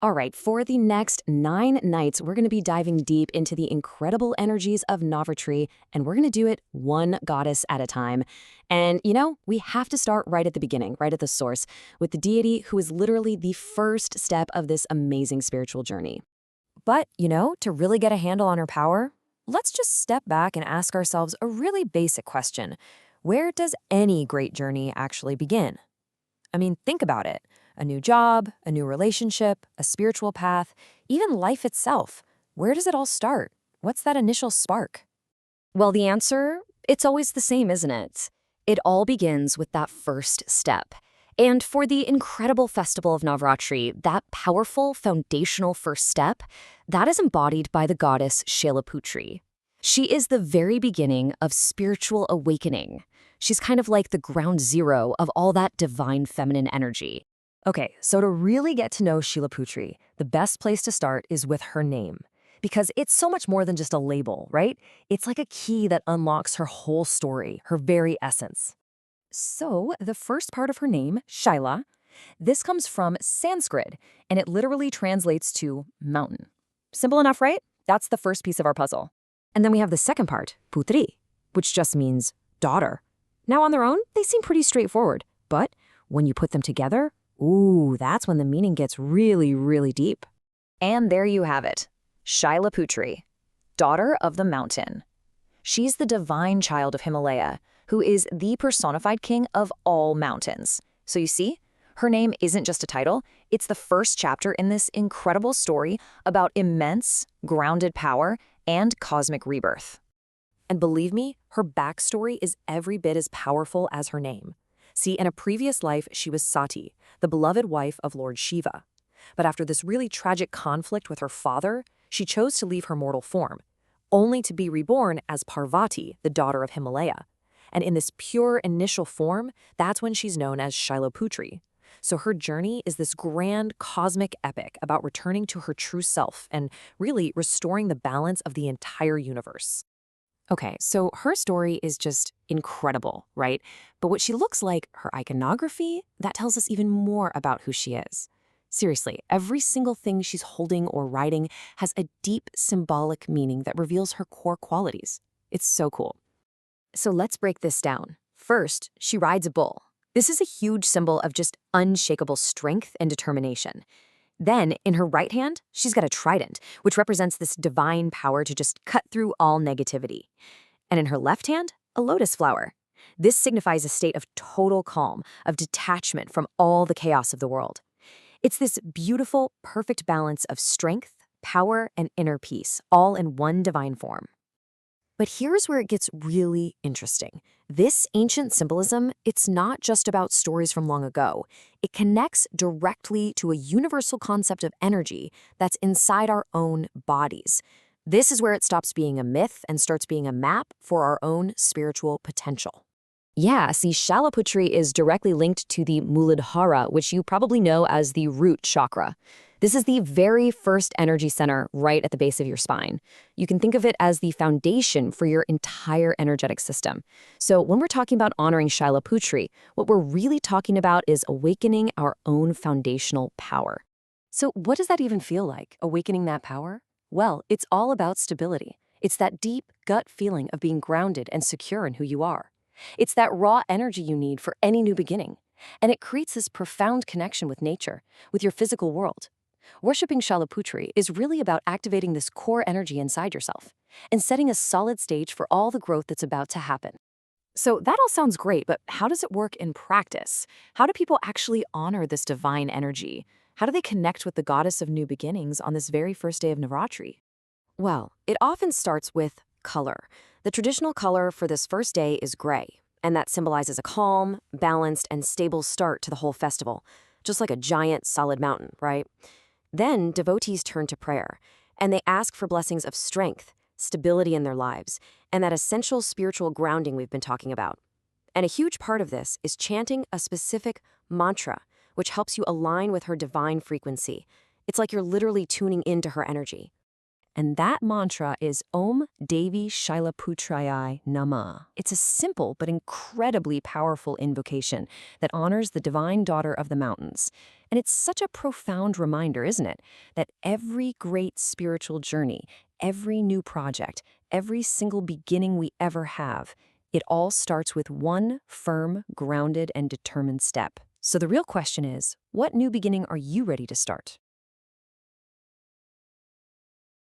All right, for the next 9 nights, we're going to be diving deep into the incredible energies of Navratri, and we're going to do it one goddess at a time. And, we have to start right at the beginning, right at the source, with the deity who is literally the first step of this amazing spiritual journey. But, to really get a handle on her power, let's just step back and ask ourselves a really basic question. Where does any great journey actually begin? I mean, think about it. A new job, a new relationship, a spiritual path, even life itself. Where does it all start? What's that initial spark? Well, the answer, it's always the same, isn't it? It all begins with that first step. And for the incredible festival of Navratri, that powerful foundational first step, that is embodied by the goddess Shailaputri. She is the very beginning of spiritual awakening. She's kind of like the ground zero of all that divine feminine energy. Okay, so to really get to know Shailaputri, the best place to start is with her name. Because it's so much more than just a label, right? It's like a key that unlocks her whole story, her very essence. So, the first part of her name, Shaila, this comes from Sanskrit, and it literally translates to mountain. Simple enough, right? That's the first piece of our puzzle. And then we have the second part, Putri, which just means daughter. Now, on their own, they seem pretty straightforward, but when you put them together, ooh, that's when the meaning gets really, really deep. And there you have it, Shailaputri, daughter of the mountain. She's the divine child of Himalaya, who is the personified king of all mountains. So you see, her name isn't just a title, it's the first chapter in this incredible story about immense, grounded power and cosmic rebirth. And believe me, her backstory is every bit as powerful as her name. See, in a previous life, she was Sati, the beloved wife of Lord Shiva. But after this really tragic conflict with her father, she chose to leave her mortal form, only to be reborn as Parvati, the daughter of Himalaya. And in this pure initial form, that's when she's known as Shailaputri. So her journey is this grand cosmic epic about returning to her true self and really restoring the balance of the entire universe. Okay, so her story is just incredible, right? But what she looks like, her iconography, that tells us even more about who she is. Seriously, every single thing she's holding or writing has a deep symbolic meaning that reveals her core qualities. It's so cool. So let's break this down. First, she rides a bull. This is a huge symbol of just unshakable strength and determination. Then, in her right hand, she's got a trident, which represents this divine power to just cut through all negativity. And in her left hand, a lotus flower. This signifies a state of total calm, of detachment from all the chaos of the world. It's this beautiful, perfect balance of strength, power, and inner peace, all in one divine form. But here's where it gets really interesting. This ancient symbolism, it's not just about stories from long ago. It connects directly to a universal concept of energy that's inside our own bodies. This is where it stops being a myth and starts being a map for our own spiritual potential. Yeah, see, Shailaputri is directly linked to the Muladhara, which you probably know as the root chakra. This is the very first energy center right at the base of your spine. You can think of it as the foundation for your entire energetic system. So when we're talking about honoring Shailaputri, what we're really talking about is awakening our own foundational power. So what does that even feel like, awakening that power? Well, it's all about stability. It's that deep gut feeling of being grounded and secure in who you are. It's that raw energy you need for any new beginning. And it creates this profound connection with nature, with your physical world. Worshipping Shailaputri is really about activating this core energy inside yourself and setting a solid stage for all the growth that's about to happen. So that all sounds great, but how does it work in practice? How do people actually honor this divine energy? How do they connect with the goddess of new beginnings on this very first day of Navratri? Well, it often starts with color. The traditional color for this first day is gray, and that symbolizes a calm, balanced, and stable start to the whole festival, just like a giant, solid mountain, right? Then devotees turn to prayer, and they ask for blessings of strength, stability in their lives, and that essential spiritual grounding we've been talking about. And a huge part of this is chanting a specific mantra, which helps you align with her divine frequency. It's like you're literally tuning into her energy. And that mantra is Om Devi Shailaputrayai Namah. It's a simple but incredibly powerful invocation that honors the divine daughter of the mountains. And it's such a profound reminder, isn't it, that every great spiritual journey, every new project, every single beginning we ever have, it all starts with one firm, grounded, and determined step. So the real question is, what new beginning are you ready to start?